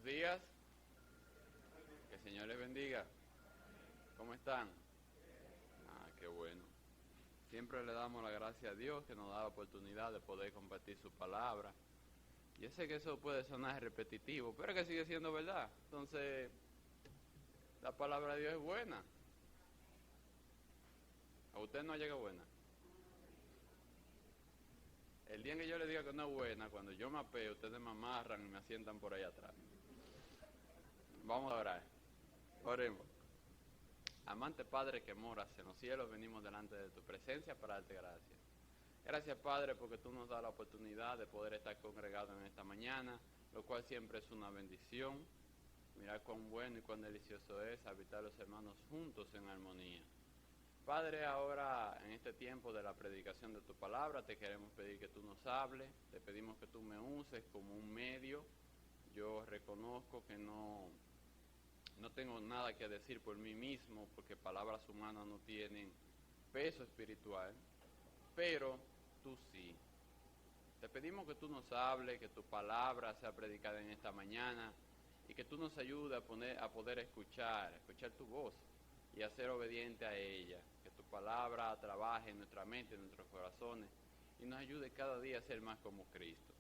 días, que el Señor les bendiga. ¿Cómo están? Qué bueno. Siempre le damos la gracia a Dios que nos da la oportunidad de poder compartir su palabra. Yo sé que eso puede sonar repetitivo, pero que sigue siendo verdad. Entonces, la palabra de Dios es buena. ¿A usted no llega buena? El día en que yo le diga que no es buena, cuando yo me apeo, ustedes me amarran y me asientan por ahí atrás. Vamos a orar. Oremos. Amante Padre que moras en los cielos, venimos delante de tu presencia para darte gracias. Gracias, Padre, porque tú nos das la oportunidad de poder estar congregados en esta mañana, lo cual siempre es una bendición. Mira cuán bueno y cuán delicioso es habitar los hermanos juntos en armonía. Padre, ahora en este tiempo de la predicación de tu palabra, te queremos pedir que tú nos hables, te pedimos que tú me uses como un medio. Yo reconozco que no tengo nada que decir por mí mismo, porque palabras humanas no tienen peso espiritual, pero tú sí. Te pedimos que tú nos hables, que tu palabra sea predicada en esta mañana y que tú nos ayudes a poder escuchar tu voz y a ser obediente a ella. Que tu palabra trabaje en nuestra mente, en nuestros corazones y nos ayude cada día a ser más como Cristo.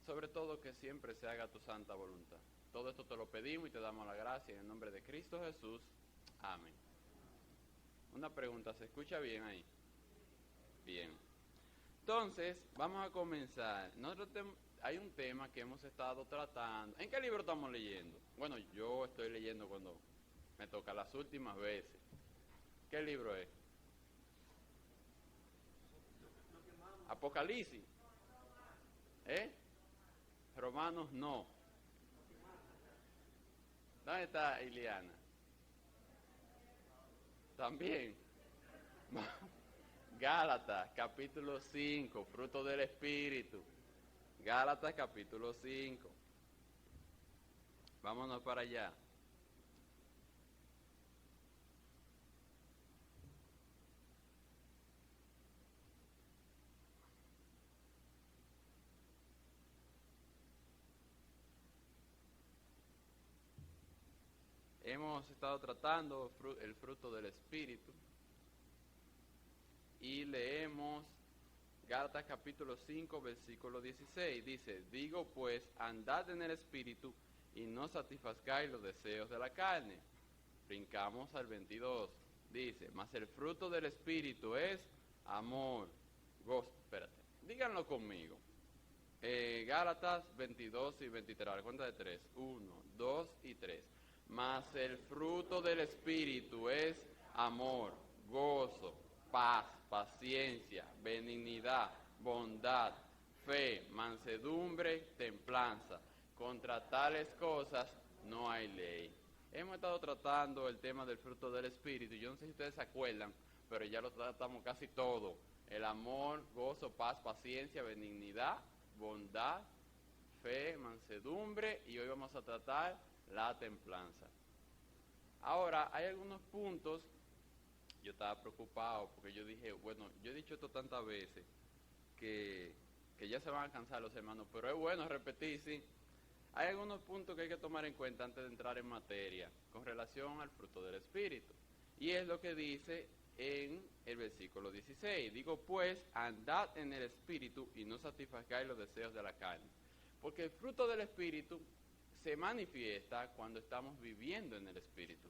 Sobre todo que siempre se haga tu santa voluntad. Todo esto te lo pedimos y te damos la gracia en el nombre de Cristo Jesús. Amén. Una pregunta, ¿se escucha bien ahí? Bien. Entonces, vamos a comenzar. Hay un tema que hemos estado tratando. ¿En qué libro estamos leyendo? Bueno, yo estoy leyendo cuando me toca las últimas veces. ¿Qué libro es? Apocalipsis. Romanos no. ¿Dónde está Iliana? También. Gálatas, capítulo 5, fruto del Espíritu. Gálatas, capítulo 5. Vámonos para allá. Hemos estado tratando el fruto del Espíritu y leemos Gálatas capítulo 5, versículo 16. Dice, digo pues, andad en el Espíritu y no satisfazgáis los deseos de la carne. Brincamos al 22. Dice, mas el fruto del Espíritu es amor, gozo. Espérate, díganlo conmigo. Gálatas 22 y 23, a la cuenta de 3. 1, 2 y 3. Mas el fruto del Espíritu es amor, gozo, paz, paciencia, benignidad, bondad, fe, mansedumbre, templanza. Contra tales cosas no hay ley. Hemos estado tratando el tema del fruto del Espíritu. Yo no sé si ustedes se acuerdan, pero ya lo tratamos casi todo. El amor, gozo, paz, paciencia, benignidad, bondad, fe, mansedumbre, y hoy vamos a tratar la templanza. Ahora, hay algunos puntos. Yo estaba preocupado porque yo dije, bueno, yo he dicho esto tantas veces que ya se van a cansar los hermanos, pero es bueno repetir, sí. Hay algunos puntos que hay que tomar en cuenta antes de entrar en materia con relación al fruto del Espíritu. Y es lo que dice en el versículo 16. Digo pues, andad en el Espíritu y no satisfagáis los deseos de la carne. Porque el fruto del Espíritu se manifiesta cuando estamos viviendo en el Espíritu,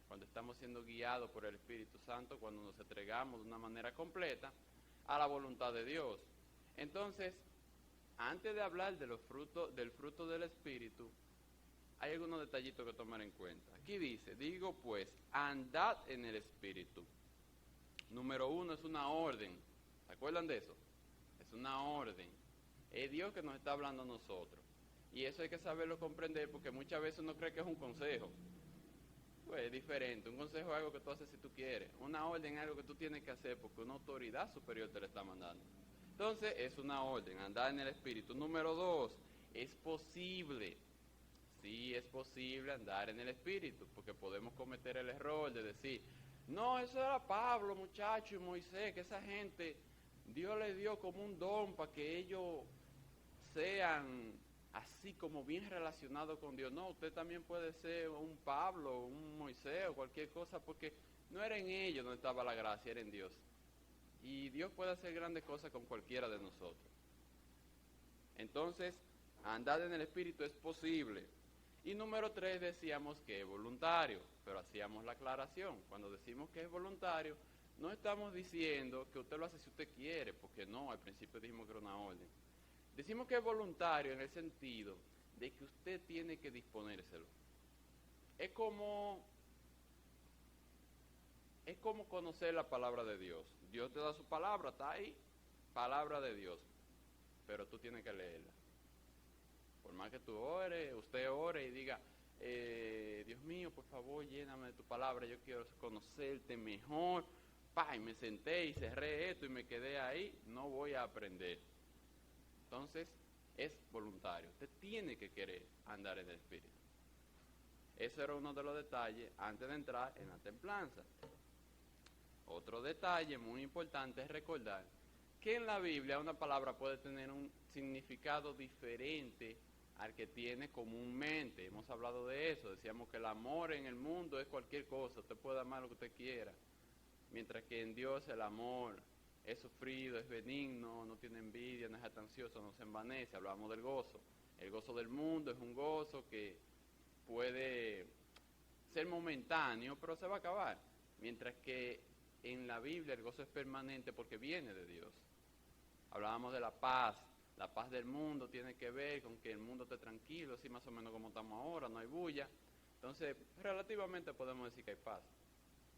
cuando estamos siendo guiados por el Espíritu Santo, cuando nos entregamos de una manera completa a la voluntad de Dios. Entonces, antes de hablar de del fruto del Espíritu, hay algunos detallitos que tomar en cuenta. Aquí dice, digo pues, andad en el Espíritu. Número 1 es una orden. ¿Se acuerdan de eso? Es una orden. Es Dios que nos está hablando a nosotros. Y eso hay que saberlo comprender porque muchas veces uno cree que es un consejo. Pues es diferente. Un consejo es algo que tú haces si tú quieres. Una orden es algo que tú tienes que hacer porque una autoridad superior te lo está mandando. Entonces es una orden, andar en el Espíritu. Número 2, es posible. Sí, es posible andar en el Espíritu, porque podemos cometer el error de decir, no, eso era Pablo, muchacho, y Moisés, que esa gente, Dios les dio como un don para que ellos sean así como bien relacionado con Dios. No, usted también puede ser un Pablo, un Moisés o cualquier cosa, porque no era en ellos donde estaba la gracia, era en Dios. Y Dios puede hacer grandes cosas con cualquiera de nosotros. Entonces, andar en el Espíritu es posible. Y número 3, decíamos que es voluntario, pero hacíamos la aclaración. Cuando decimos que es voluntario, no estamos diciendo que usted lo hace si usted quiere, porque no, al principio dijimos que era una orden. Decimos que es voluntario en el sentido de que usted tiene que disponérselo. Es como conocer la palabra de Dios. Dios te da su palabra, está ahí, palabra de Dios, pero tú tienes que leerla. Por más que tú ores, usted ore y diga, Dios mío, por favor, lléname de tu palabra, yo quiero conocerte mejor. Y me senté y cerré esto y me quedé ahí, no voy a aprender. Entonces, es voluntario. Usted tiene que querer andar en el Espíritu. Eso era uno de los detalles antes de entrar en la templanza. Otro detalle muy importante es recordar que en la Biblia una palabra puede tener un significado diferente al que tiene comúnmente. Hemos hablado de eso, decíamos que el amor en el mundo es cualquier cosa, usted puede amar lo que usted quiera, mientras que en Dios el amor es sufrido, es benigno, no tiene envidia, no es jactancioso, no se envanece. Hablamos del gozo. El gozo del mundo es un gozo que puede ser momentáneo, pero se va a acabar, mientras que en la Biblia el gozo es permanente porque viene de Dios. Hablábamos de la paz del mundo tiene que ver con que el mundo esté tranquilo, así más o menos como estamos ahora, no hay bulla. Entonces, relativamente podemos decir que hay paz,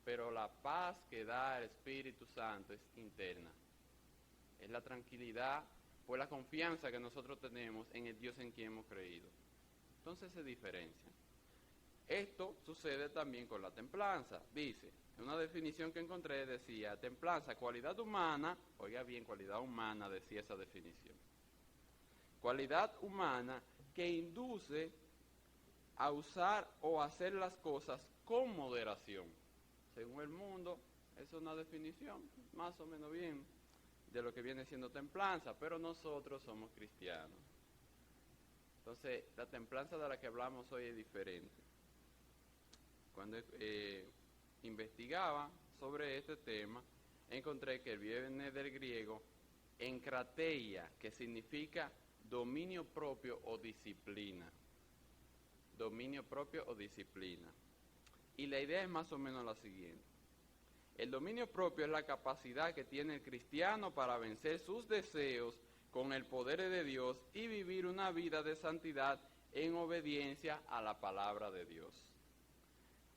pero la paz que da el Espíritu Santo es interna. Es la tranquilidad por la confianza que nosotros tenemos en el Dios en quien hemos creído. Entonces se diferencian. Esto sucede también con la templanza. Dice, una definición que encontré decía, templanza, cualidad humana, oiga bien, cualidad humana decía esa definición. Cualidad humana que induce a usar o hacer las cosas con moderación. Según el mundo, es una definición más o menos bien de lo que viene siendo templanza, pero nosotros somos cristianos. Entonces, la templanza de la que hablamos hoy es diferente. Cuando investigaba sobre este tema, encontré que viene del griego enkrateia, que significa dominio propio o disciplina. Dominio propio o disciplina. Y la idea es más o menos la siguiente. El dominio propio es la capacidad que tiene el cristiano para vencer sus deseos con el poder de Dios y vivir una vida de santidad en obediencia a la palabra de Dios.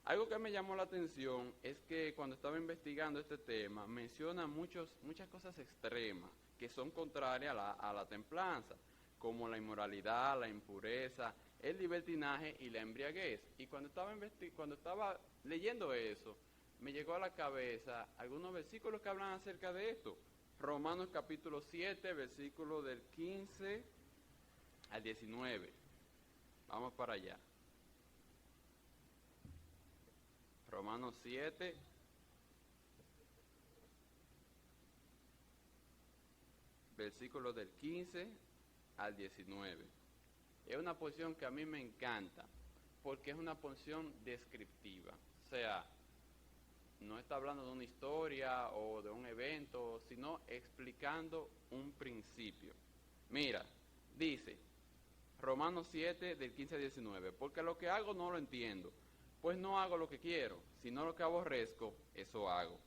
Algo que me llamó la atención es que cuando estaba investigando este tema menciona muchas cosas extremas que son contrarias a la templanza, como la inmoralidad, la impureza, el libertinaje y la embriaguez. Y cuando estaba leyendo eso, me llegó a la cabeza algunos versículos que hablan acerca de esto. Romanos capítulo 7, versículo del 15 al 19. Vamos para allá. Romanos 7, versículo del 15 al 19. Es una porción que a mí me encanta, porque es una porción descriptiva. O sea, no está hablando de una historia o de un evento, sino explicando un principio. Mira, dice, Romanos 7, del 15 al 19, porque lo que hago no lo entiendo, pues no hago lo que quiero, sino lo que aborrezco, eso hago.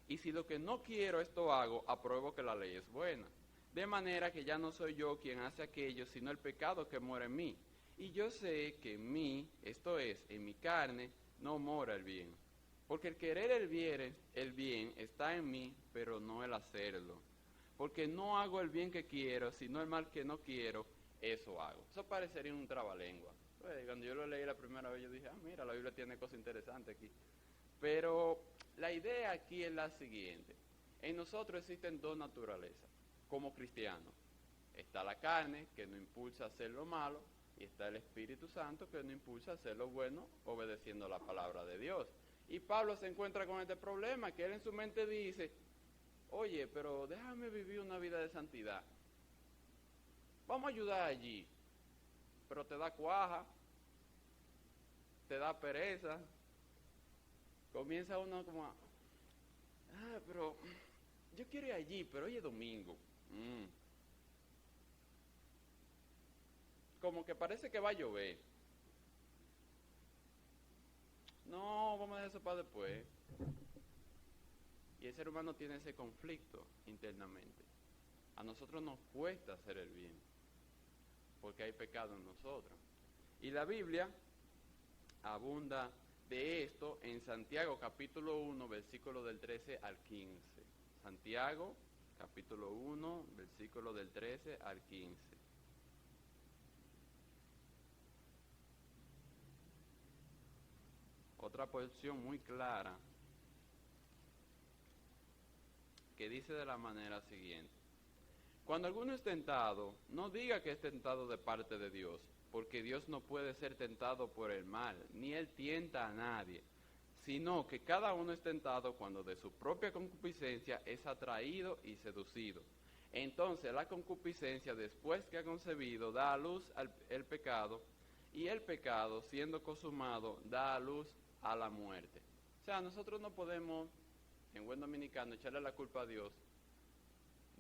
Y si lo que no quiero esto hago, apruebo que la ley es buena. De manera que ya no soy yo quien hace aquello, sino el pecado que mora en mí. Y yo sé que en mí, esto es, en mi carne, no mora el bien. Porque el querer el bien está en mí, pero no el hacerlo. Porque no hago el bien que quiero, sino el mal que no quiero, eso hago. Eso parecería un trabalengua. Pues, cuando yo lo leí la primera vez, yo dije, mira, la Biblia tiene cosas interesantes aquí. Pero la idea aquí es la siguiente. En nosotros existen dos naturalezas, como cristianos. Está la carne, que nos impulsa a hacer lo malo, y está el Espíritu Santo, que nos impulsa a hacer lo bueno, obedeciendo la palabra de Dios. Y Pablo se encuentra con este problema, que él en su mente dice, oye, pero déjame vivir una vida de santidad. Vamos a ayudar allí. pero te da cuaja, te da pereza. Comienza uno como pero yo quiero ir allí, pero hoy es domingo. Como que parece que va a llover. No, vamos a dejar eso para después. Y el ser humano tiene ese conflicto internamente. A nosotros nos cuesta hacer el bien, porque hay pecado en nosotros. Y la Biblia abunda de esto en Santiago capítulo 1, versículo del 13 al 15. Santiago capítulo 1, versículo del 13 al 15. Otra porción muy clara que dice de la manera siguiente: cuando alguno es tentado, no diga que es tentado de parte de Dios, porque Dios no puede ser tentado por el mal, ni Él tienta a nadie, sino que cada uno es tentado cuando de su propia concupiscencia es atraído y seducido. Entonces la concupiscencia, después que ha concebido, da a luz el pecado, y el pecado, siendo consumado, da a luz a la muerte. O sea, nosotros no podemos, en buen dominicano, echarle la culpa a Dios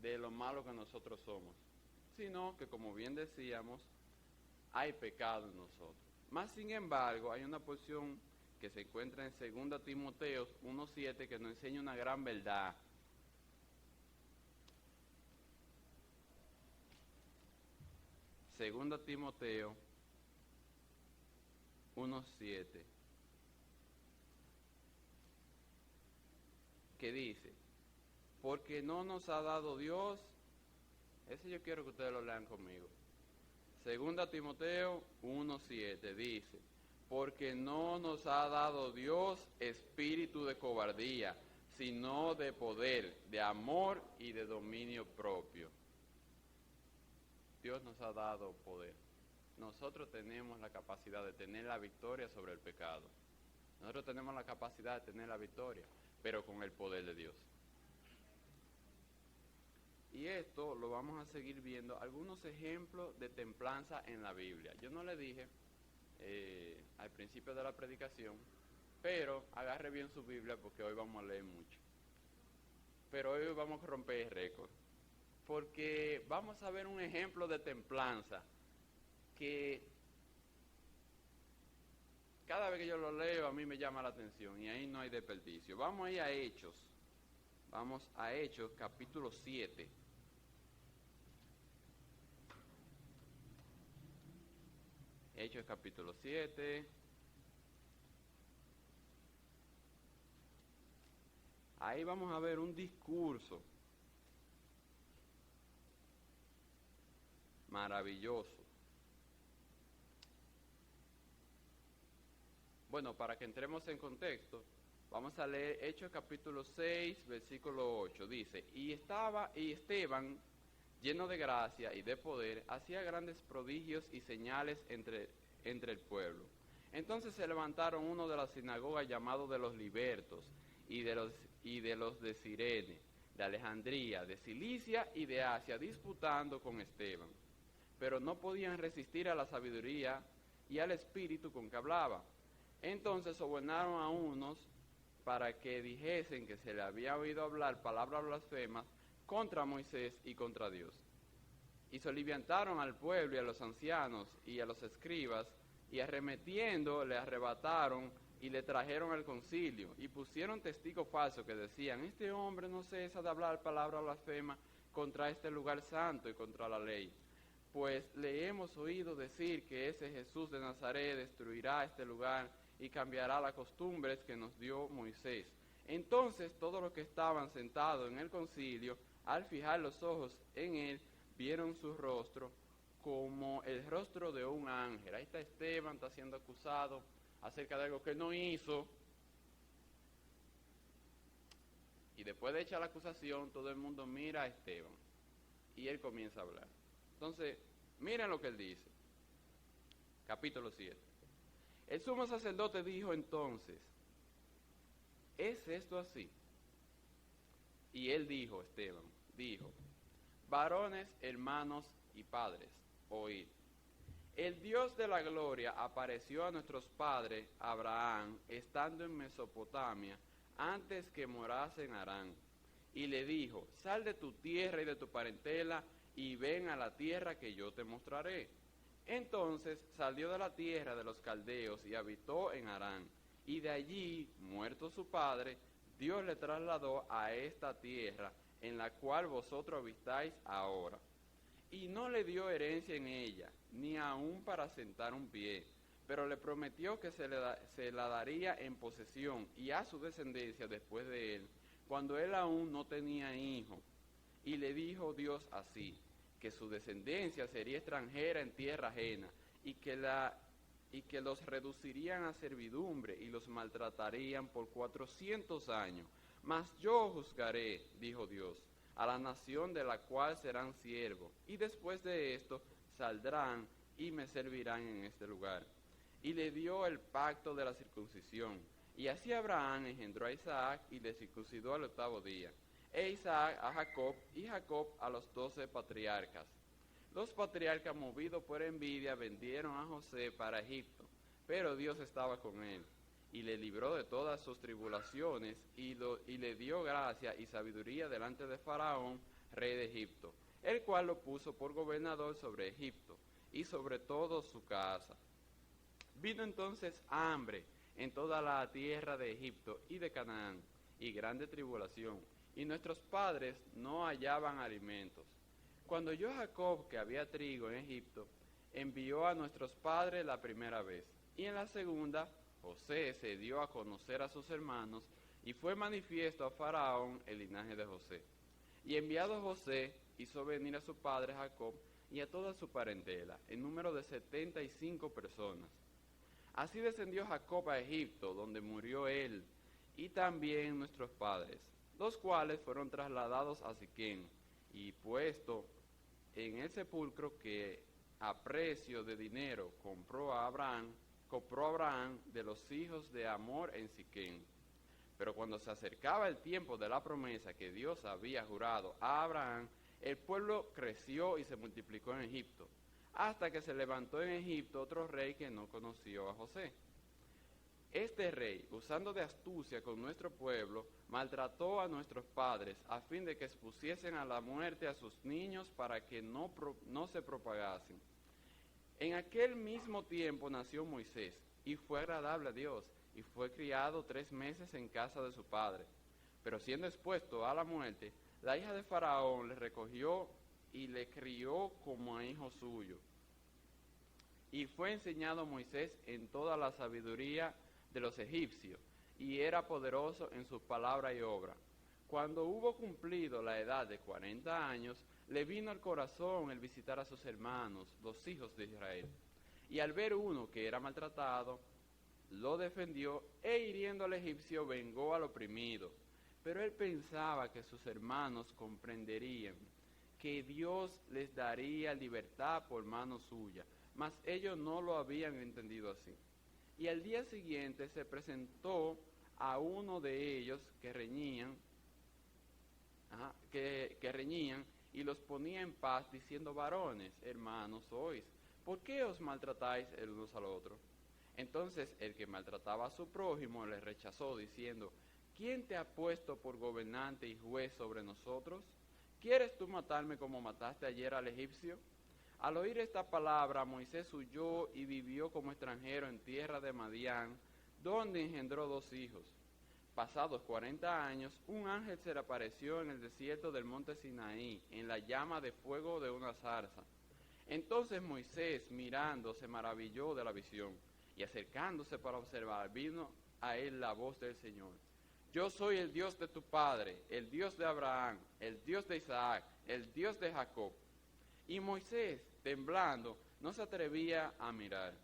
de lo malo que nosotros somos, sino que, como bien decíamos, hay pecado en nosotros. Más sin embargo, hay una porción que se encuentra en 2 Timoteo 1:7 que nos enseña una gran verdad. Segunda Timoteo 1:7, que dice: porque no nos ha dado Dios, ese yo quiero que ustedes lo lean conmigo. Segunda Timoteo 1:7 dice: porque no nos ha dado Dios espíritu de cobardía, sino de poder, de amor y de dominio propio. Dios nos ha dado poder. Nosotros tenemos la capacidad de tener la victoria sobre el pecado. Nosotros tenemos la capacidad de tener la victoria, pero con el poder de Dios. Y esto lo vamos a seguir viendo, algunos ejemplos de templanza en la Biblia. Yo no le dije al principio de la predicación, pero agarre bien su Biblia porque hoy vamos a leer mucho. Pero hoy vamos a romper el récord, porque vamos a ver un ejemplo de templanza que cada vez que yo lo leo a mí me llama la atención y ahí no hay desperdicio. Vamos a ir a Hechos. Vamos a Hechos capítulo 7. Hechos capítulo 7. Ahí vamos a ver un discurso maravilloso. Bueno, para que entremos en contexto, vamos a leer Hechos capítulo 6, versículo 8. Dice: y Esteban, lleno de gracia y de poder, hacía grandes prodigios y señales entre el pueblo. Entonces se levantaron uno de la sinagoga llamado de los libertos, y de los de Cirene, de Alejandría, de Cilicia y de Asia, disputando con Esteban. Pero no podían resistir a la sabiduría y al espíritu con que hablaba. Entonces sobornaron a unos para que dijesen que se le había oído hablar palabras blasfemas contra Moisés y contra Dios. Y soliviantaron al pueblo y a los ancianos y a los escribas, y arremetiendo le arrebataron y le trajeron al concilio, y pusieron testigos falsos que decían: este hombre no cesa de hablar palabras blasfemas contra este lugar santo y contra la ley. Pues le hemos oído decir que ese Jesús de Nazaret destruirá este lugar y cambiará las costumbres que nos dio Moisés. Entonces todos los que estaban sentados en el concilio, al fijar los ojos en él, vieron su rostro como el rostro de un ángel. Ahí está Esteban, está siendo acusado acerca de algo que no hizo. Y después de hecha la acusación, todo el mundo mira a Esteban. Y él comienza a hablar. Entonces, miren lo que él dice. Capítulo 7. El sumo sacerdote dijo entonces: ¿es esto así? Y él dijo, Esteban, dijo: varones, hermanos y padres, oíd. El Dios de la gloria apareció a nuestros padres, Abraham, estando en Mesopotamia, antes que morase en Harán. Y le dijo, sal de tu tierra y de tu parentela, y ven a la tierra que yo te mostraré. Entonces salió de la tierra de los caldeos y habitó en Harán. Y de allí, muerto su padre, Dios le trasladó a esta tierra, en la cual vosotros habitáis ahora. Y no le dio herencia en ella, ni aun para sentar un pie, pero le prometió que se la daría en posesión y a su descendencia después de él, cuando él aún no tenía hijo. Y le dijo Dios así, que su descendencia sería extranjera en tierra ajena, y que los reducirían a servidumbre y los maltratarían por 400 años. Mas yo juzgaré, dijo Dios, a la nación de la cual serán siervos, y después de esto saldrán y me servirán en este lugar. Y le dio el pacto de la circuncisión. Y así Abraham engendró a Isaac y le circuncidó al 8º día. E Isaac a Jacob y Jacob a los 12 patriarcas. Los patriarcas, movidos por envidia, vendieron a José para Egipto, pero Dios estaba con él y le libró de todas sus tribulaciones y le dio gracia y sabiduría delante de Faraón, rey de Egipto, el cual lo puso por gobernador sobre Egipto y sobre todo su casa. Vino entonces hambre en toda la tierra de Egipto y de Canaán, y grande tribulación, y nuestros padres no hallaban alimentos. Cuando oyó Jacob que había trigo en Egipto, envió a nuestros padres la primera vez, y en la segunda José se dio a conocer a sus hermanos, y fue manifiesto a Faraón el linaje de José. Y enviado José, hizo venir a su padre Jacob y a toda su parentela, en número de 75 personas. Así descendió Jacob a Egipto, donde murió él, y también nuestros padres, los cuales fueron trasladados a Siquem, y puesto en el sepulcro que a precio de dinero compró Abraham de los hijos de Amor en Siquem. Pero cuando se acercaba el tiempo de la promesa que Dios había jurado a Abraham, el pueblo creció y se multiplicó en Egipto, hasta que se levantó en Egipto otro rey que no conoció a José. Este rey, usando de astucia con nuestro pueblo, maltrató a nuestros padres a fin de que expusiesen a la muerte a sus niños para que no se propagasen. En aquel mismo tiempo nació Moisés, y fue agradable a Dios, y fue criado 3 meses en casa de su padre. Pero siendo expuesto a la muerte, la hija de Faraón le recogió y le crió como a hijo suyo. Y fue enseñado Moisés en toda la sabiduría de los egipcios, y era poderoso en sus palabras y obras. Cuando hubo cumplido la edad de 40 años, le vino al corazón el visitar a sus hermanos, los hijos de Israel. Y al ver uno que era maltratado, lo defendió, e hiriendo al egipcio vengó al oprimido. Pero él pensaba que sus hermanos comprenderían que Dios les daría libertad por mano suya, mas ellos no lo habían entendido así. Y al día siguiente se presentó a uno de ellos que reñían, y los ponía en paz, diciendo: varones, hermanos sois, ¿por qué os maltratáis el unos al otro? Entonces el que maltrataba a su prójimo le rechazó, diciendo: ¿quién te ha puesto por gobernante y juez sobre nosotros? ¿Quieres tú matarme como mataste ayer al egipcio? Al oír esta palabra, Moisés huyó y vivió como extranjero en tierra de Madián, donde engendró 2 hijos. Pasados 40 años, un ángel se le apareció en el desierto del monte Sinaí, en la llama de fuego de una zarza. Entonces Moisés, mirando, se maravilló de la visión, y acercándose para observar, vino a él la voz del Señor: yo soy el Dios de tu padre, el Dios de Abraham, el Dios de Isaac, el Dios de Jacob. Y Moisés, temblando, no se atrevía a mirar.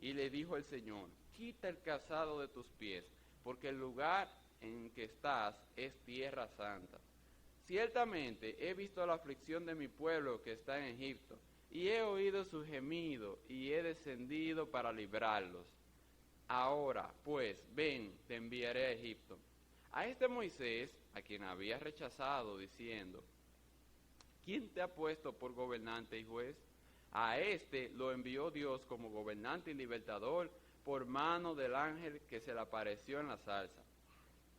Y le dijo el Señor: quita el calzado de tus pies, porque el lugar en que estás es tierra santa. Ciertamente he visto la aflicción de mi pueblo que está en Egipto, y he oído su gemido, y he descendido para librarlos. Ahora, pues, ven, te enviaré a Egipto. A este Moisés, a quien había rechazado, diciendo: ¿quién te ha puesto por gobernante y juez? A este lo envió Dios como gobernante y libertador por mano del ángel que se le apareció en la zarza.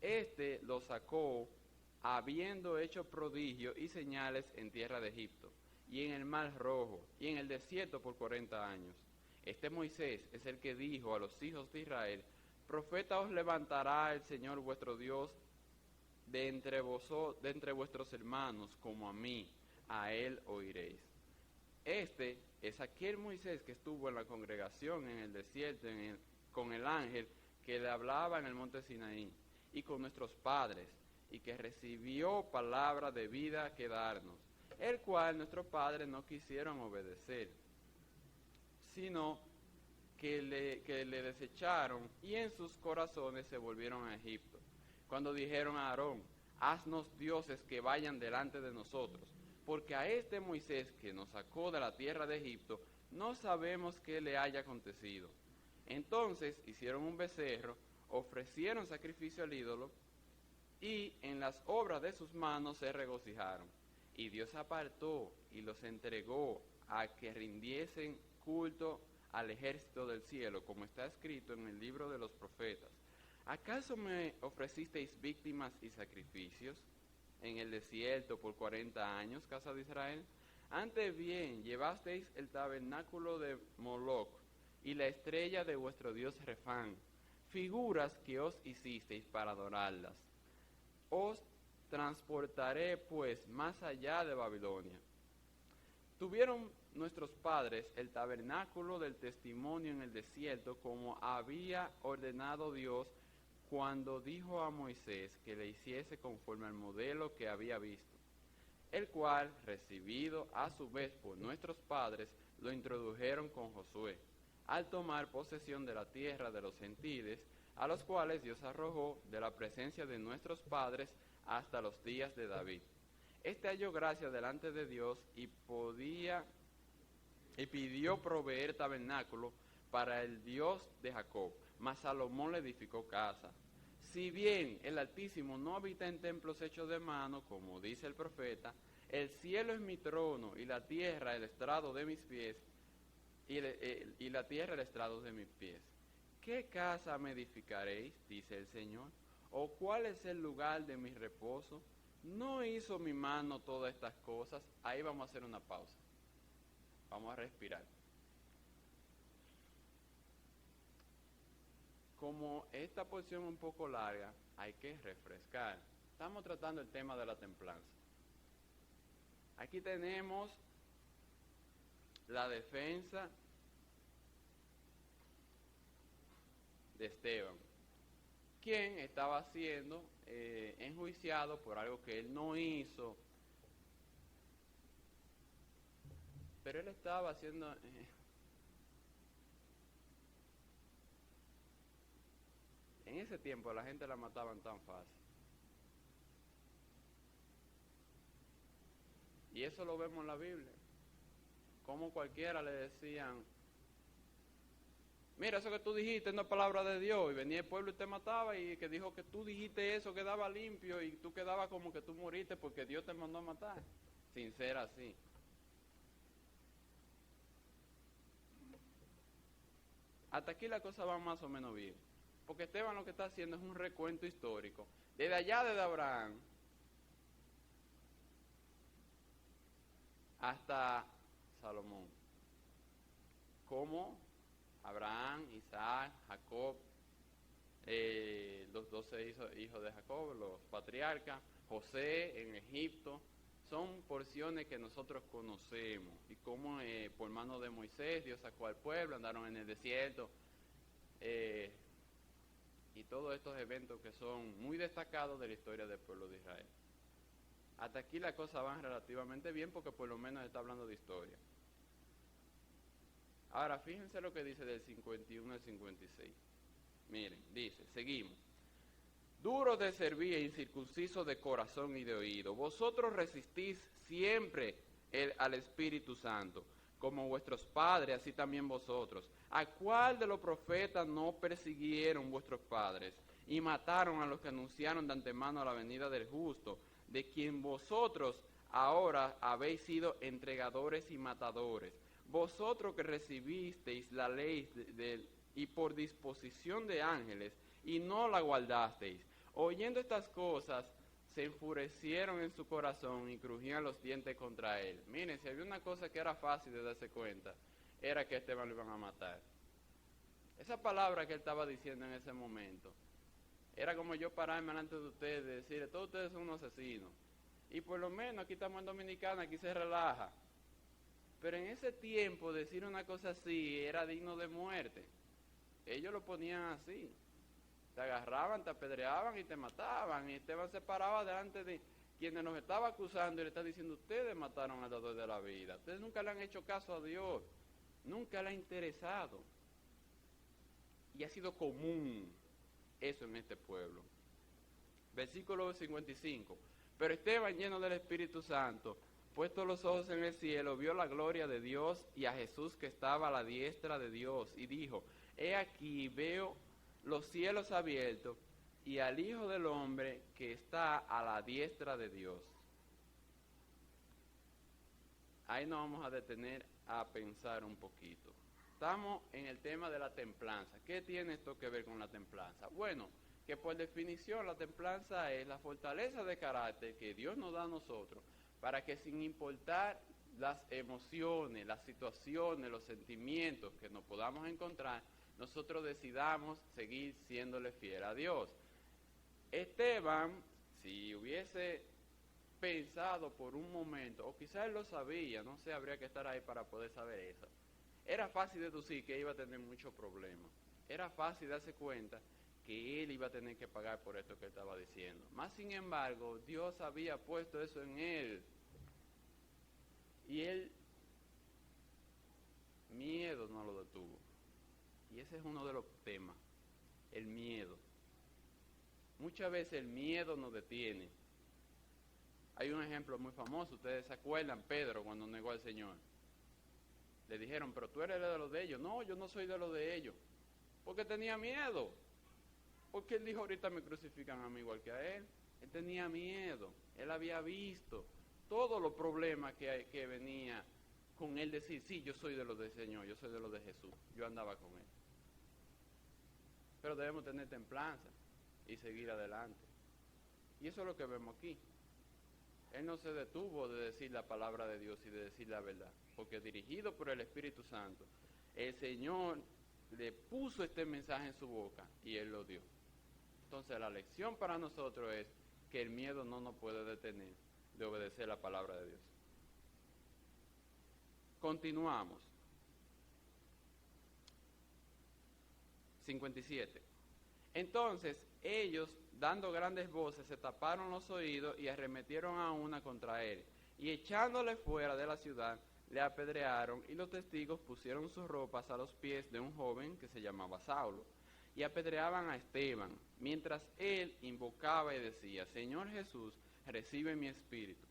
Este lo sacó habiendo hecho prodigios y señales en tierra de Egipto, y en el mar Rojo, y en el desierto por 40 años. Este Moisés es el que dijo a los hijos de Israel: profeta os levantará el Señor vuestro Dios de entre vuestros hermanos, como a mí, a él oiréis. Este es aquel Moisés que estuvo en la congregación en el desierto con el ángel que le hablaba en el monte Sinaí, y con nuestros padres, y que recibió palabra de vida que darnos, el cual nuestros padres no quisieron obedecer, sino que le desecharon, y en sus corazones se volvieron a Egipto, cuando dijeron a Aarón: haznos dioses que vayan delante de nosotros, porque a este Moisés que nos sacó de la tierra de Egipto no sabemos qué le haya acontecido. Entonces hicieron un becerro, ofrecieron sacrificio al ídolo, y en las obras de sus manos se regocijaron. Y Dios apartó y los entregó a que rindiesen culto al ejército del cielo, como está escrito en el libro de los profetas. ¿Acaso me ofrecisteis víctimas y sacrificios en el desierto por 40 años, casa de Israel? Antes bien, llevasteis el tabernáculo de Moloc y la estrella de vuestro dios Refán, figuras que os hicisteis para adorarlas. Os transportaré pues más allá de Babilonia. Tuvieron nuestros padres el tabernáculo del testimonio en el desierto, como había ordenado Dios cuando dijo a Moisés que le hiciese conforme al modelo que había visto, el cual, recibido a su vez por nuestros padres, lo introdujeron con Josué, al tomar posesión de la tierra de los gentiles, a los cuales Dios arrojó de la presencia de nuestros padres hasta los días de David. Este halló gracia delante de Dios y pidió proveer tabernáculo para el Dios de Jacob, mas Salomón le edificó casa. Si bien el Altísimo no habita en templos hechos de mano, como dice el profeta: el cielo es mi trono y la tierra el estrado de mis pies, y la tierra el estrado de mis pies. ¿Qué casa me edificaréis?, dice el Señor, ¿o cuál es el lugar de mi reposo? ¿No hizo mi mano todas estas cosas? Ahí vamos a hacer una pausa. Vamos a respirar. Como esta porción es un poco larga, hay que refrescar. Estamos tratando el tema de la templanza. Aquí tenemos la defensa de Esteban, quien estaba siendo enjuiciado por algo que él no hizo, pero él estaba haciendo... en ese tiempo la gente la mataban tan fácil. Y eso lo vemos en la Biblia. Como cualquiera le decían: mira, eso que tú dijiste no es palabra de Dios. Y venía el pueblo y te mataba, y que dijo que tú dijiste eso quedaba limpio, y tú quedabas como que tú moriste porque Dios te mandó a matar. Sin ser así. Hasta aquí la cosa va más o menos bien. Porque Esteban lo que está haciendo es un recuento histórico. Desde allá, desde Abraham hasta Salomón. Como Abraham, Isaac, Jacob, los 12 hijos de Jacob, los patriarcas, José en Egipto, son porciones que nosotros conocemos. Y como por mano de Moisés Dios sacó al pueblo, andaron en el desierto, y todos estos eventos que son muy destacados de la historia del pueblo de Israel. Hasta aquí las cosas van relativamente bien, porque por lo menos está hablando de historia. Ahora fíjense lo que dice del 51 al 56. Miren, dice, seguimos. Duros de servir e incircuncisos de corazón y de oído, vosotros resistís siempre al Espíritu Santo, como vuestros padres, así también vosotros. ¿A cuál de los profetas no persiguieron vuestros padres y mataron a los que anunciaron de antemano la venida del justo, de quien vosotros ahora habéis sido entregadores y matadores? vosotros que recibisteis la ley y por disposición de ángeles, y no la guardasteis. Oyendo estas cosas, se enfurecieron en su corazón y crujían los dientes contra él. Miren, si había una cosa que era fácil de darse cuenta, era que a Esteban lo iban a matar. Esa palabra que él estaba diciendo en ese momento, era como yo pararme delante de ustedes y decirle, todos ustedes son unos asesinos. Y por lo menos aquí estamos en Dominicana, aquí se relaja. Pero en ese tiempo decir una cosa así era digno de muerte. Ellos lo ponían así. Te agarraban, te apedreaban y te mataban. Y Esteban se paraba delante de quienes nos estaba acusando y le está diciendo, ustedes mataron al dador de la vida. Ustedes nunca le han hecho caso a Dios. Nunca le ha interesado. Y ha sido común eso en este pueblo. Versículo 55. Pero Esteban, lleno del Espíritu Santo, puestos los ojos en el cielo, vio la gloria de Dios y a Jesús que estaba a la diestra de Dios. Y dijo, he aquí veo los cielos abiertos y al Hijo del Hombre que está a la diestra de Dios. Ahí nos vamos a detener a pensar un poquito. Estamos en el tema de la templanza. ¿Qué tiene esto que ver con la templanza? Bueno, que por definición la templanza es la fortaleza de carácter que Dios nos da a nosotros para que sin importar las emociones, las situaciones, los sentimientos que nos podamos encontrar, nosotros decidamos seguir siéndole fiel a Dios. Esteban, si hubiese pensado por un momento, o quizás él lo sabía, no sé, habría que estar ahí para poder saber eso, era fácil deducir que iba a tener muchos problemas. Era fácil darse cuenta que él iba a tener que pagar por esto que él estaba diciendo. Más sin embargo, Dios había puesto eso en él. Y él, miedo no lo detuvo. Y ese es uno de los temas, el miedo. Muchas veces el miedo nos detiene. Hay un ejemplo muy famoso, ustedes se acuerdan, Pedro cuando negó al Señor. Le dijeron, pero tú eres de los de ellos. No, yo no soy de los de ellos. Porque tenía miedo. Porque él dijo, ahorita me crucifican a mí igual que a él. Él tenía miedo. Él había visto todos los problemas que venía con él decir, sí, yo soy de los del Señor, yo soy de los de Jesús. Yo andaba con él. Pero debemos tener templanza y seguir adelante. Y eso es lo que vemos aquí. Él no se detuvo de decir la palabra de Dios y de decir la verdad, porque dirigido por el Espíritu Santo, el Señor le puso este mensaje en su boca y Él lo dio. Entonces la lección para nosotros es que el miedo no nos puede detener de obedecer la palabra de Dios. Continuamos. 57. Entonces ellos, dando grandes voces, se taparon los oídos y arremetieron a una contra él. Y echándole fuera de la ciudad, le apedrearon y los testigos pusieron sus ropas a los pies de un joven que se llamaba Saulo. Y apedreaban a Esteban, mientras él invocaba y decía, Señor Jesús, recibe mi espíritu.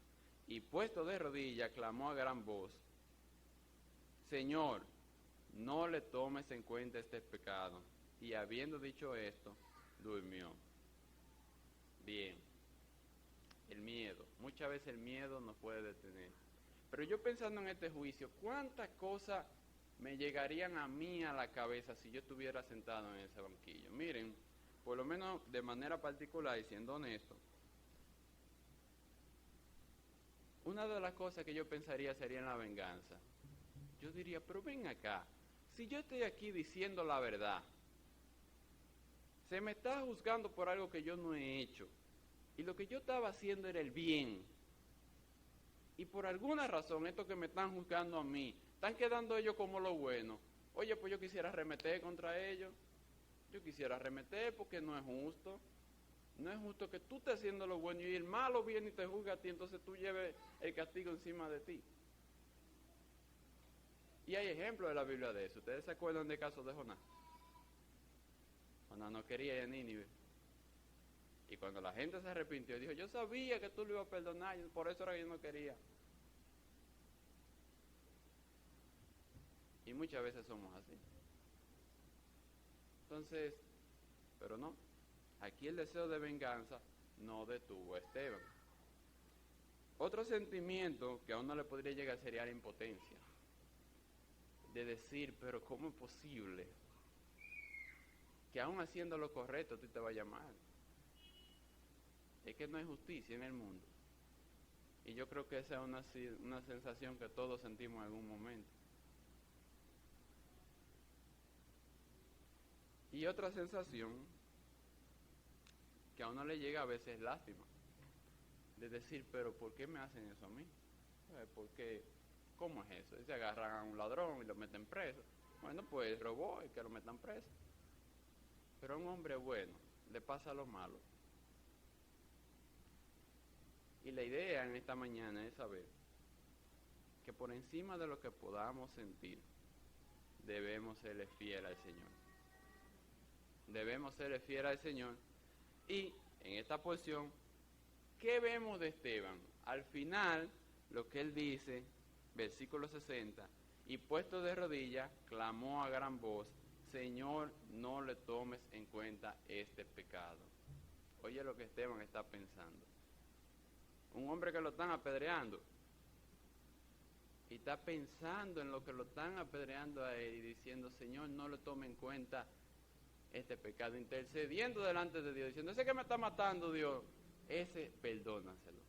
Y puesto de rodillas, clamó a gran voz, Señor, no le tomes en cuenta este pecado. Y habiendo dicho esto, durmió. Bien, el miedo. Muchas veces el miedo nos puede detener. Pero yo pensando en este juicio, ¿cuántas cosas me llegarían a mí a la cabeza si yo estuviera sentado en ese banquillo? Miren, por lo menos de manera particular y siendo honesto, una de las cosas que yo pensaría sería en la venganza. Yo diría, pero ven acá, si yo estoy aquí diciendo la verdad, se me está juzgando por algo que yo no he hecho, y lo que yo estaba haciendo era el bien, y por alguna razón estos que me están juzgando a mí, están quedando ellos como lo bueno. Oye, pues yo quisiera arremeter contra ellos, yo quisiera arremeter porque no es justo. No es justo que tú estés haciendo lo bueno y el malo viene y te juzga a ti, entonces tú lleves el castigo encima de ti. Y hay ejemplos de la Biblia de eso. ¿Ustedes se acuerdan del caso de Jonás? Jonás no quería ir a Nínive. Y cuando la gente se arrepintió, dijo, yo sabía que tú lo ibas a perdonar, por eso era que yo no quería. Y muchas veces somos así. Entonces, pero no. Aquí el deseo de venganza no detuvo a Esteban. Otro sentimiento que a uno le podría llegar sería la impotencia. de decir, pero ¿cómo es posible que aún haciendo lo correcto a ti te vaya mal? Es que no hay justicia en el mundo. Y yo creo que esa es una sensación que todos sentimos en algún momento. Y otra sensación que a uno le llega a veces es lástima. De decir, pero ¿por qué me hacen eso a mí? ¿Por qué? ¿Cómo es eso? Se agarran a un ladrón y lo meten preso. Bueno, pues robó y que lo metan preso. Pero a un hombre bueno le pasa lo malo. Y la idea en esta mañana es saber que por encima de lo que podamos sentir, debemos serle fiel al Señor. Debemos serle fiel al Señor. Y en esta porción, ¿qué vemos de Esteban? Al final, lo que él dice, versículo 60, y puesto de rodillas, clamó a gran voz, Señor, no le tomes en cuenta este pecado. Oye lo que Esteban está pensando. Un hombre que lo están apedreando y está pensando en lo que lo están apedreando a él y diciendo, Señor, no le tome en cuenta este pecado, intercediendo delante de Dios, diciendo, ese que me está matando, Dios, ese perdónaselo.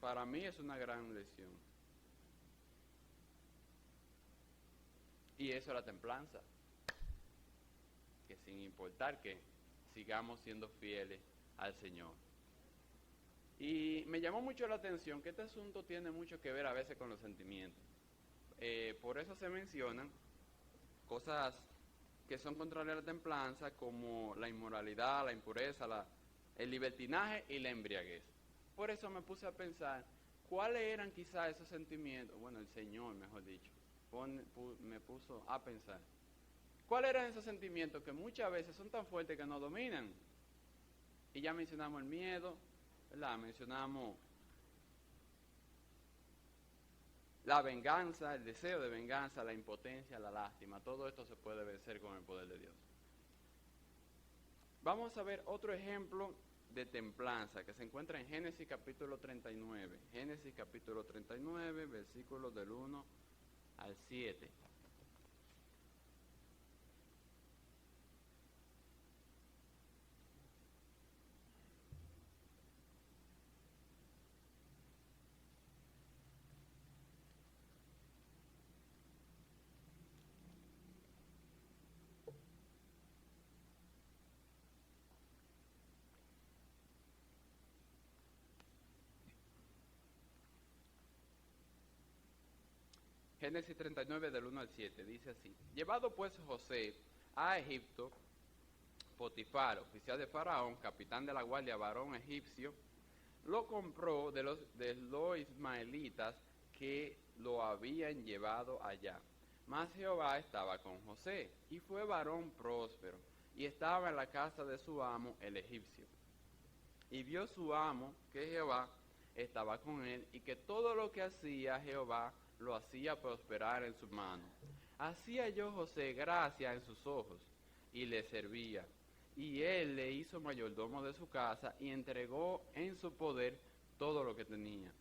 Para mí es una gran lección. Y eso es la templanza, que sin importar que sigamos siendo fieles al Señor. Y me llamó mucho la atención que este asunto tiene mucho que ver a veces con los sentimientos. Por eso se mencionan cosas que son contrarias a la templanza, como la inmoralidad, la impureza, el libertinaje y la embriaguez. Por eso me puse a pensar cuáles eran quizás esos sentimientos, bueno, el Señor, mejor dicho, me puso a pensar cuáles eran esos sentimientos que muchas veces son tan fuertes que nos dominan. Y ya mencionamos el miedo, ¿verdad? Mencionamos la venganza, el deseo de venganza, la impotencia, la lástima. Todo esto se puede vencer con el poder de Dios. Vamos a ver otro ejemplo de templanza que se encuentra en Génesis capítulo 39. Génesis capítulo 39, versículos del 1 al 7. Génesis 39 del 1 al 7, dice así. Llevado pues José a Egipto, Potifar, oficial de Faraón, capitán de la guardia, varón egipcio, lo compró de los ismaelitas que lo habían llevado allá. Mas Jehová estaba con José, y fue varón próspero, y estaba en la casa de su amo el egipcio. Y vio su amo que Jehová estaba con él, y que todo lo que hacía Jehová lo hacía prosperar en su mano. Hacía yo José gracia en sus ojos, y le servía. Y él le hizo mayordomo de su casa, y entregó en su poder todo lo que tenía.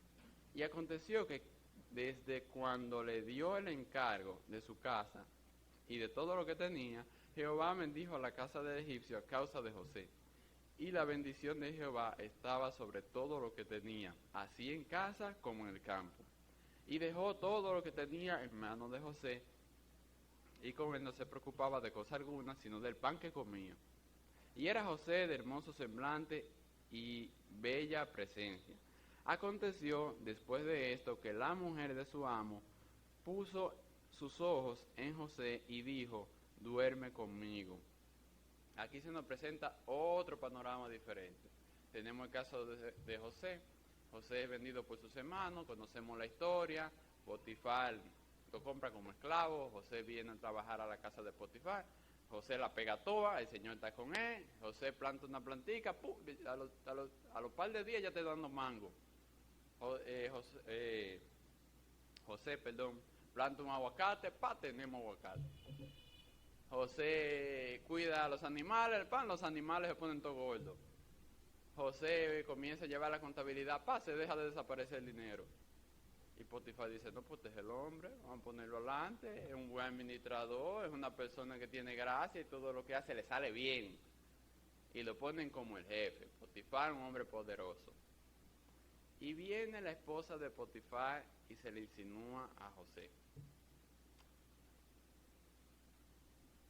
Y aconteció que desde cuando le dio el encargo de su casa y de todo lo que tenía, Jehová bendijo a la casa del egipcio a causa de José. Y la bendición de Jehová estaba sobre todo lo que tenía, así en casa como en el campo. Y dejó todo lo que tenía en manos de José, y con él no se preocupaba de cosa alguna, sino del pan que comía. Y era José de hermoso semblante y bella presencia. Aconteció después de esto que la mujer de su amo puso sus ojos en José y dijo, duerme conmigo. Aquí se nos presenta otro panorama diferente. Tenemos el caso de José. José es vendido por sus hermanos, conocemos la historia. Potifar lo compra como esclavo. José viene a trabajar a la casa de Potifar. José la pega toda, el Señor está con él. José planta una plantica, a los par de días ya está dando mango. José, planta un aguacate, tenemos aguacate. José cuida a los animales, los animales se ponen todo gordos. José comienza a llevar la contabilidad, se deja de desaparecer el dinero. Y Potifar dice, no, pues este es el hombre, vamos a ponerlo adelante, es un buen administrador, es una persona que tiene gracia y todo lo que hace le sale bien. Y lo ponen como el jefe. Potifar, un hombre poderoso. Y viene la esposa de Potifar y se le insinúa a José.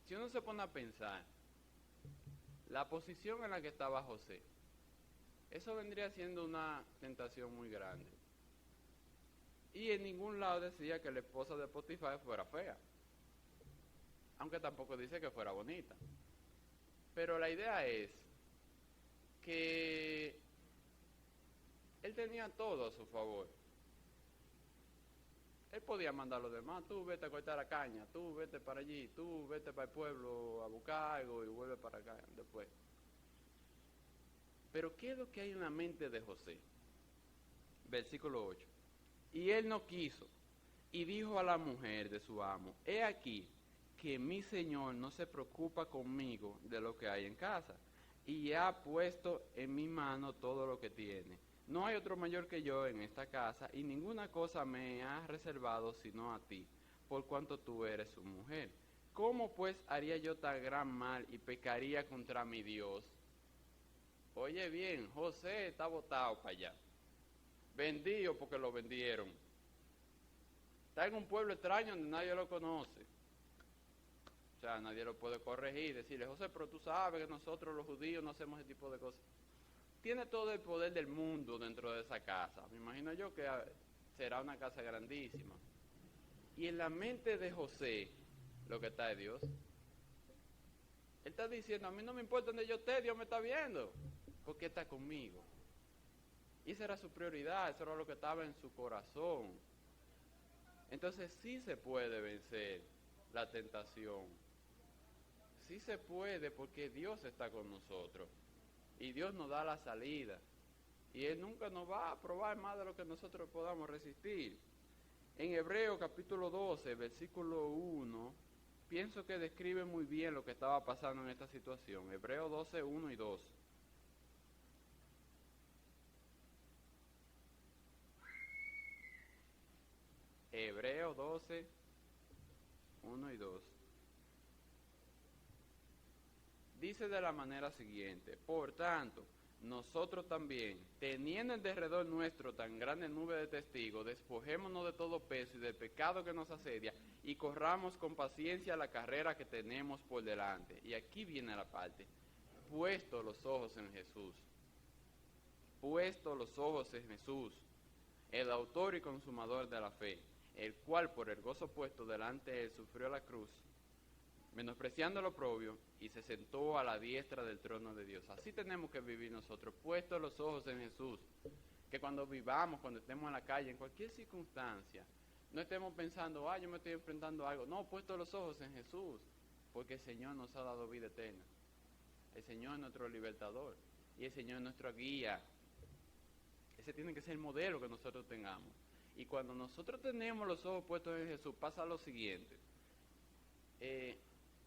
Si uno se pone a pensar, la posición en la que estaba José, eso vendría siendo una tentación muy grande. Y en ningún lado decía que la esposa de Potifar fuera fea, aunque tampoco dice que fuera bonita. Pero la idea es que él tenía todo a su favor. Él podía mandar a los demás, tú vete a cortar la caña, tú vete para allí, tú vete para el pueblo a buscar algo y vuelve para acá después. Pero ¿qué es lo que hay en la mente de José? Versículo 8. Y él no quiso, y dijo a la mujer de su amo, he aquí que mi señor no se preocupa conmigo de lo que hay en casa, y ha puesto en mi mano todo lo que tiene. No hay otro mayor que yo en esta casa, y ninguna cosa me ha reservado sino a ti, por cuanto tú eres su mujer. ¿Cómo pues haría yo tan gran mal y pecaría contra mi Dios? Oye bien, José está botado para allá, vendido porque lo vendieron. Está en un pueblo extraño donde nadie lo conoce. O sea, nadie lo puede corregir, decirle, José, pero tú sabes que nosotros los judíos no hacemos ese tipo de cosas. Tiene todo el poder del mundo dentro de esa casa. Me imagino yo que será una casa grandísima. Y en la mente de José, lo que está es Dios. Él está diciendo, a mí no me importa donde yo esté, Dios me está viendo, porque está conmigo. Y esa era su prioridad, eso era lo que estaba en su corazón. Entonces sí se puede vencer la tentación. Sí se puede porque Dios está con nosotros. Y Dios nos da la salida. Y Él nunca nos va a probar más de lo que nosotros podamos resistir. En Hebreos capítulo 12, versículo 1, pienso que describe muy bien lo que estaba pasando en esta situación. Hebreos 12, 1 y 2. Hebreos 12, 1 y 2. Dice de la manera siguiente, por tanto, nosotros también, teniendo en derredor nuestro tan grande nube de testigos, despojémonos de todo peso y del pecado que nos asedia y corramos con paciencia la carrera que tenemos por delante. Y aquí viene la parte, puesto los ojos en Jesús, puesto los ojos en Jesús, el autor y consumador de la fe, el cual por el gozo puesto delante de él sufrió la cruz, menospreciando lo oprobio, y se sentó a la diestra del trono de Dios. Así tenemos que vivir nosotros, puestos los ojos en Jesús. Que cuando vivamos, cuando estemos en la calle, en cualquier circunstancia, no estemos pensando, yo me estoy enfrentando a algo. No, puestos los ojos en Jesús, porque el Señor nos ha dado vida eterna. El Señor es nuestro libertador, y el Señor es nuestra guía. Ese tiene que ser el modelo que nosotros tengamos. Y cuando nosotros tenemos los ojos puestos en Jesús, pasa lo siguiente.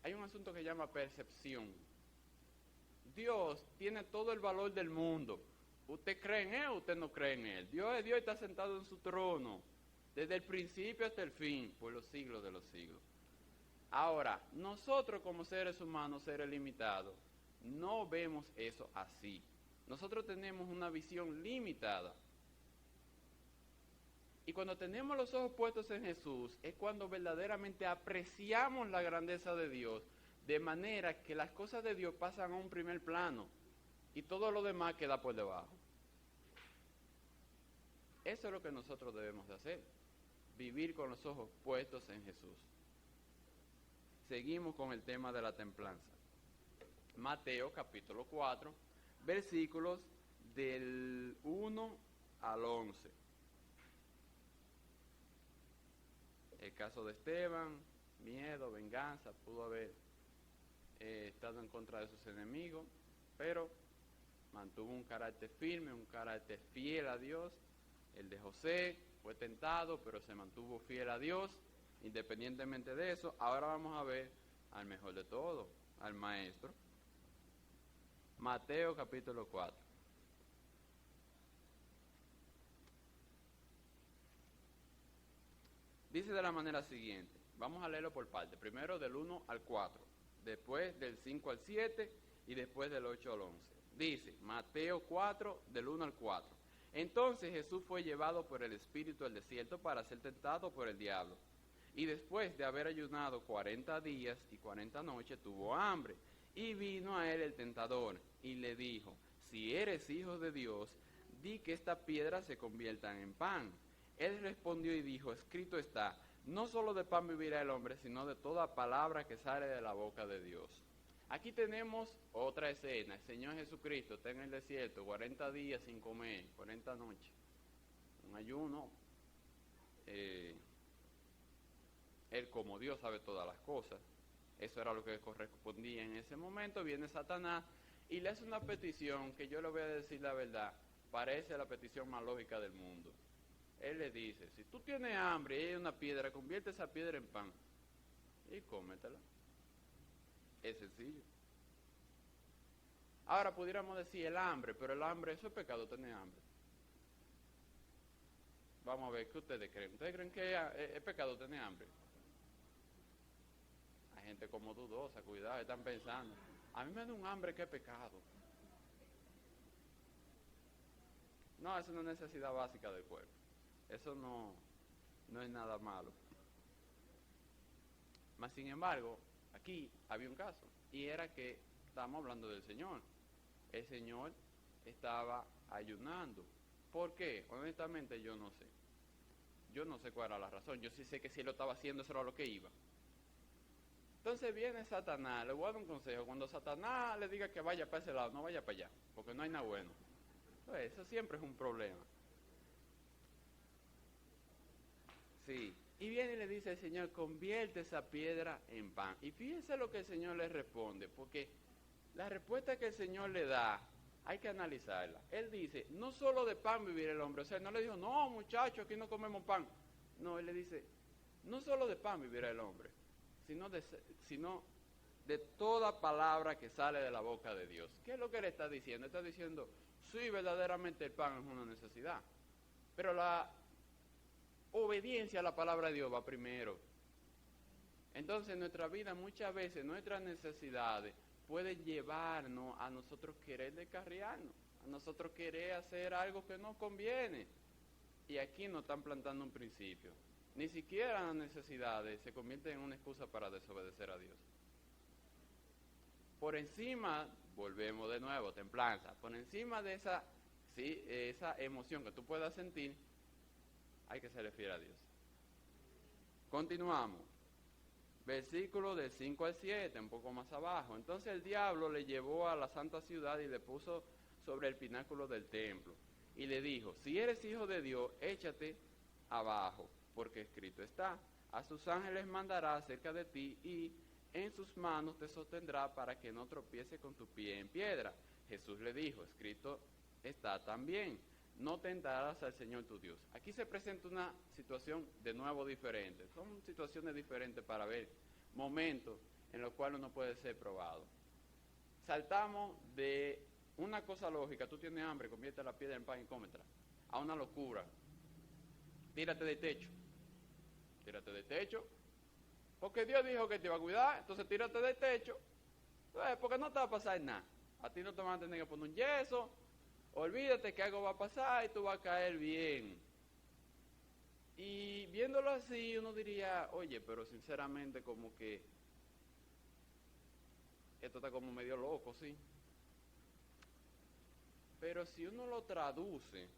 Hay un asunto que se llama percepción. Dios tiene todo el valor del mundo. ¿Usted cree en Él o usted no cree en Él? Dios es Dios y está sentado en su trono, desde el principio hasta el fin, por los siglos de los siglos. Ahora, nosotros como seres humanos, seres limitados, no vemos eso así. Nosotros tenemos una visión limitada. Y cuando tenemos los ojos puestos en Jesús, es cuando verdaderamente apreciamos la grandeza de Dios, de manera que las cosas de Dios pasan a un primer plano y todo lo demás queda por debajo. Eso es lo que nosotros debemos de hacer, vivir con los ojos puestos en Jesús. Seguimos con el tema de la templanza. Mateo capítulo 4, versículos del 1 al 11. El caso de Esteban, miedo, venganza, pudo haber estado en contra de sus enemigos, pero mantuvo un carácter firme, un carácter fiel a Dios. El de José fue tentado, pero se mantuvo fiel a Dios, independientemente de eso. Ahora vamos a ver al mejor de todo, al maestro. Mateo capítulo 4. Dice de la manera siguiente, vamos a leerlo por parte, primero del 1 al 4, después del 5 al 7 y después del 8 al 11. Dice, Mateo 4, del 1 al 4. Entonces Jesús fue llevado por el Espíritu al desierto para ser tentado por el diablo. Y después de haber ayunado 40 días y 40 noches, tuvo hambre. Y vino a él el tentador y le dijo, si eres hijo de Dios, di que estas piedras se conviertan en pan. Él respondió y dijo, escrito está, no solo de pan vivirá el hombre, sino de toda palabra que sale de la boca de Dios. Aquí tenemos otra escena. El Señor Jesucristo está en el desierto, 40 días sin comer, 40 noches. Un ayuno. Él como Dios sabe todas las cosas. Eso era lo que correspondía en ese momento. Viene Satanás y le hace una petición que yo le voy a decir la verdad. Parece la petición más lógica del mundo. Él le dice, si tú tienes hambre y hay una piedra, convierte esa piedra en pan y cómetela. Es sencillo. Ahora pudiéramos decir el hambre, pero el hambre, eso es pecado, tener hambre. Vamos a ver, ¿qué ustedes creen? ¿Ustedes creen que es pecado tener hambre? Hay gente como dudosa, cuidado, están pensando. A mí me da un hambre que es pecado. No, es una necesidad básica del cuerpo. Eso no es nada malo. Mas sin embargo, aquí había un caso, y era que estábamos hablando del Señor. El Señor estaba ayunando. ¿Por qué? Honestamente yo no sé. Yo no sé cuál era la razón. Yo sí sé que si él lo estaba haciendo, eso era lo que iba. Entonces viene Satanás, le voy a dar un consejo. Cuando Satanás le diga que vaya para ese lado, no vaya para allá, porque no hay nada bueno. Entonces, eso siempre es un problema. Sí. Y viene y le dice al Señor, convierte esa piedra en pan. Y fíjense lo que el Señor le responde, porque la respuesta que el Señor le da, hay que analizarla. Él dice, no solo de pan vivir el hombre. O sea, no le dijo, no muchachos, aquí no comemos pan. No, él le dice, no solo de pan vivirá el hombre, sino de toda palabra que sale de la boca de Dios. ¿Qué es lo que él está diciendo? Está diciendo, sí, verdaderamente el pan es una necesidad, pero la obediencia a la palabra de Dios va primero. Entonces en nuestra vida muchas veces nuestras necesidades pueden llevarnos a nosotros querer descarriarnos, a nosotros querer hacer algo que no conviene. Y aquí nos están plantando un principio. Ni siquiera las necesidades se convierten en una excusa para desobedecer a Dios. Por encima, volvemos de nuevo, templanza, por encima de esa emoción que tú puedas sentir, hay que ser fiel a Dios. Continuamos. Versículo del 5 al 7, un poco más abajo. Entonces el diablo le llevó a la santa ciudad y le puso sobre el pináculo del templo. Y le dijo, si eres hijo de Dios, échate abajo, porque escrito está, a sus ángeles mandará cerca de ti y en sus manos te sostendrá para que no tropiece con tu pie en piedra. Jesús le dijo, escrito está también, no tentarás al Señor tu Dios. Aquí se presenta una situación de nuevo diferente. Son situaciones diferentes para ver momentos en los cuales uno puede ser probado. Saltamos de una cosa lógica, tú tienes hambre, convierte la piedra en pan y cómetela, a una locura. Tírate del techo. Tírate del techo. Porque Dios dijo que te iba a cuidar, entonces tírate del techo. Porque no te va a pasar nada. A ti no te van a tener que poner un yeso. Olvídate que algo va a pasar y tú vas a caer bien. Y viéndolo así, uno diría, oye, pero sinceramente como que esto está como medio loco, ¿sí? Pero si uno lo traduce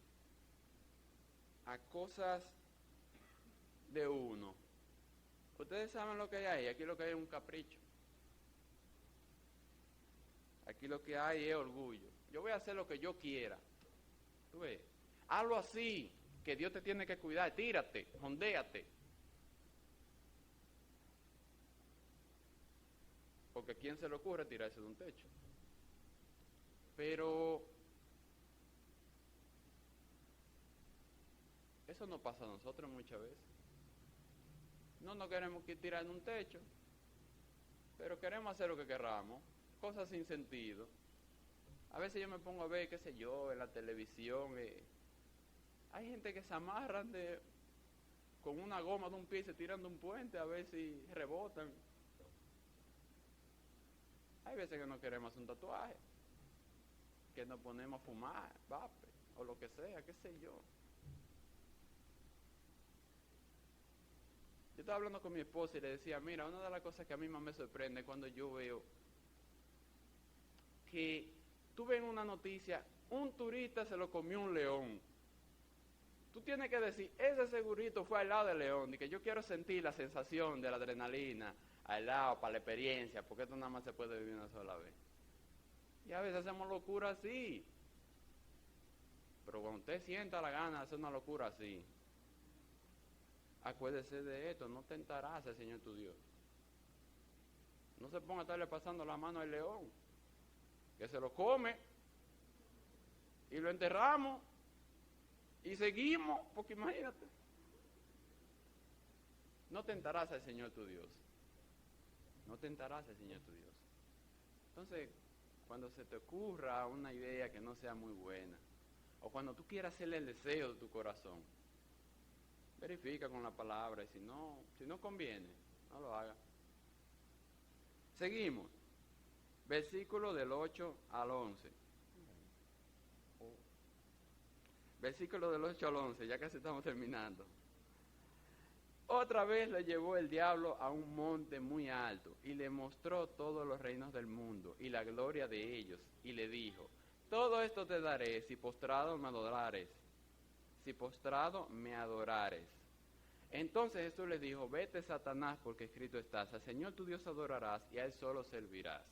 a cosas de uno, ustedes saben lo que hay ahí. Aquí lo que hay es un capricho. Aquí lo que hay es orgullo. Yo voy a hacer lo que yo quiera. ¿Tú ves? Hazlo así, que Dios te tiene que cuidar. Tírate, jondéate. Porque ¿a quién se le ocurre tirarse de un techo? Pero eso no pasa a nosotros muchas veces. No nos queremos tirar en un techo, pero queremos hacer lo que queramos, cosas sin sentido. A veces yo me pongo a ver, qué sé yo, en la televisión, hay gente que se amarran de con una goma de un pie y se tiran de un puente a ver si rebotan. Hay veces que no queremos hacer un tatuaje, que nos ponemos a fumar, vape, o lo que sea, qué sé yo. Yo estaba hablando con mi esposa y le decía, mira, una de las cosas que a mí más me sorprende es cuando yo veo que tú ves en una noticia, un turista se lo comió un león. Tú tienes que decir, ese segurito fue al lado del león, y que yo quiero sentir la sensación de la adrenalina al lado, para la experiencia, porque esto nada más se puede vivir una sola vez. Y a veces hacemos locura así. Pero cuando usted sienta la gana de hacer una locura así, acuérdese de esto, no tentarás al Señor tu Dios. No se ponga a estarle pasando la mano al león, que se lo come, y lo enterramos, y seguimos, porque imagínate. No tentarás al Señor tu Dios. No tentarás al Señor tu Dios. Entonces, cuando se te ocurra una idea que no sea muy buena, o cuando tú quieras hacerle el deseo de tu corazón, verifica con la palabra, y si no conviene, no lo haga. Seguimos. Versículo del 8 al 11. Versículo del 8 al 11, ya casi estamos terminando. Otra vez le llevó el diablo a un monte muy alto y le mostró todos los reinos del mundo y la gloria de ellos, y le dijo, todo esto te daré si postrado me adorares, si postrado me adorares. Entonces Jesús le dijo, vete Satanás, porque escrito estás, al Señor tu Dios adorarás y a Él solo servirás.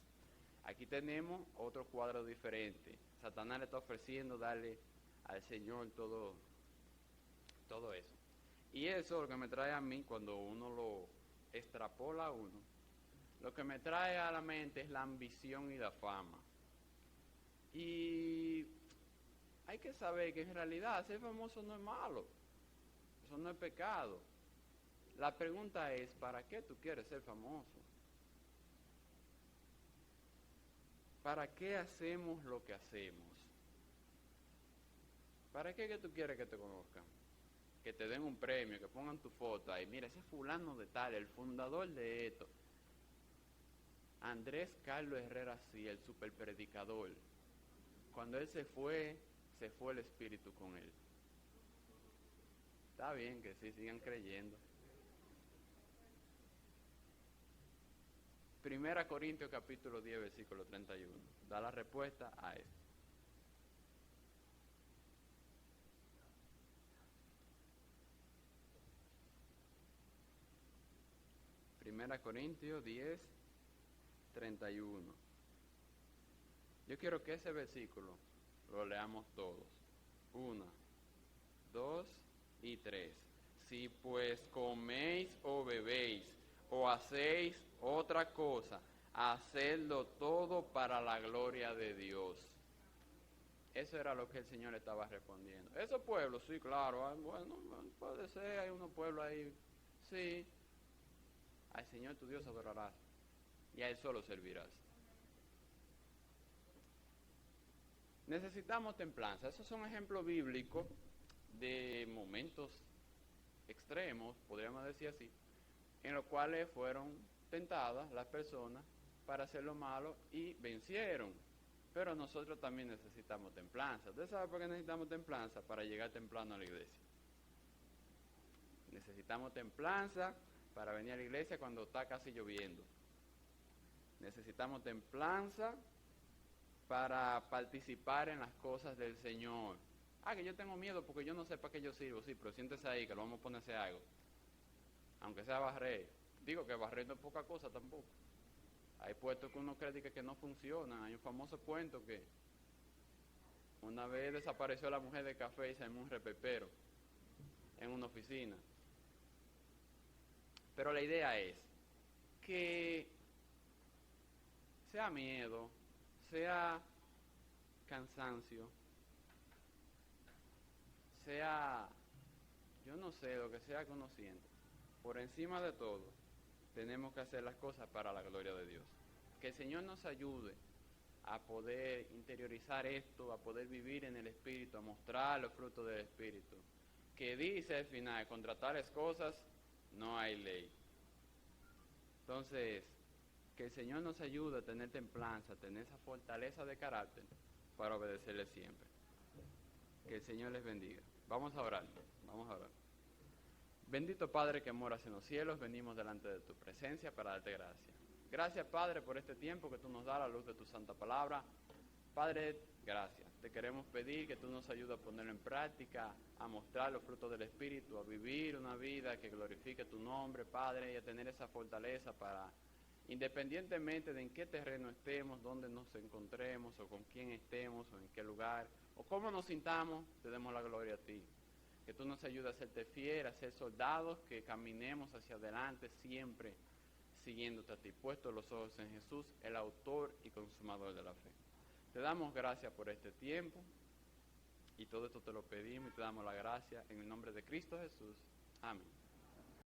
Aquí tenemos otro cuadro diferente. Satanás le está ofreciendo darle al Señor todo eso. Y eso lo que me trae a mí, cuando uno lo extrapola a uno, lo que me trae a la mente es la ambición y la fama. Y hay que saber que en realidad ser famoso no es malo, eso no es pecado. La pregunta es, ¿para qué tú quieres ser famoso? ¿Para qué hacemos lo que hacemos? ¿Para qué que tú quieres que te conozcan? Que te den un premio, que pongan tu foto ahí, mira, ese fulano de tal, el fundador de esto, Andrés Carlos Herrera, sí, el superpredicador. Cuando él se fue el Espíritu con él. Está bien que sí, sigan creyendo. 1 Corintios capítulo 10, versículo 31, da la respuesta a esto. Primera Corintios 10, 31. Yo quiero que ese versículo lo leamos todos. 1, 2 y 3. Si pues coméis o bebéis o hacéis otra cosa, hacedlo todo para la gloria de Dios. Eso era lo que el Señor estaba respondiendo. Esos pueblos, sí, claro, bueno, puede ser, hay unos pueblos ahí, sí. Al Señor tu Dios adorarás y a Él solo servirás. Necesitamos templanza. Esos son ejemplos bíblicos de momentos extremos, podríamos decir así, en los cuales fueron tentadas las personas para hacer lo malo y vencieron. Pero nosotros también necesitamos templanza. ¿Usted sabe por qué necesitamos templanza? Para llegar temprano a la iglesia. Necesitamos templanza para venir a la iglesia cuando está casi lloviendo. Necesitamos templanza para participar en las cosas del Señor. Que yo tengo miedo porque yo no sé para qué yo sirvo. Sí, pero siéntese ahí que lo vamos a ponerse algo. Aunque sea barrer. Digo que barrer no es poca cosa tampoco. Hay puestos que uno cree que no funcionan. Hay un famoso cuento que una vez desapareció la mujer de café y se armó un repepero en una oficina. Pero la idea es que sea miedo, sea cansancio, sea, yo no sé, lo que sea que uno sienta, por encima de todo, tenemos que hacer las cosas para la gloria de Dios. Que el Señor nos ayude a poder interiorizar esto, a poder vivir en el Espíritu, a mostrar los frutos del Espíritu, que dice al final, contra tales cosas no hay ley. Entonces, que el Señor nos ayude a tener templanza, a tener esa fortaleza de carácter para obedecerle siempre. Que el Señor les bendiga. Vamos a orar, vamos a orar. Bendito Padre que moras en los cielos, venimos delante de tu presencia para darte gracias. Gracias, Padre, por este tiempo que tú nos das a la luz de tu santa palabra. Padre, gracias. Te queremos pedir que tú nos ayudes a ponerlo en práctica, a mostrar los frutos del Espíritu, a vivir una vida que glorifique tu nombre, Padre, y a tener esa fortaleza para, independientemente de en qué terreno estemos, dónde nos encontremos, o con quién estemos, o en qué lugar, o cómo nos sintamos, te demos la gloria a ti. Que tú nos ayudes a serte fiel, a ser soldados, que caminemos hacia adelante siempre siguiéndote a ti, puestos los ojos en Jesús, el autor y consumador de la fe. Te damos gracias por este tiempo y todo esto te lo pedimos y te damos la gracia en el nombre de Cristo Jesús. Amén.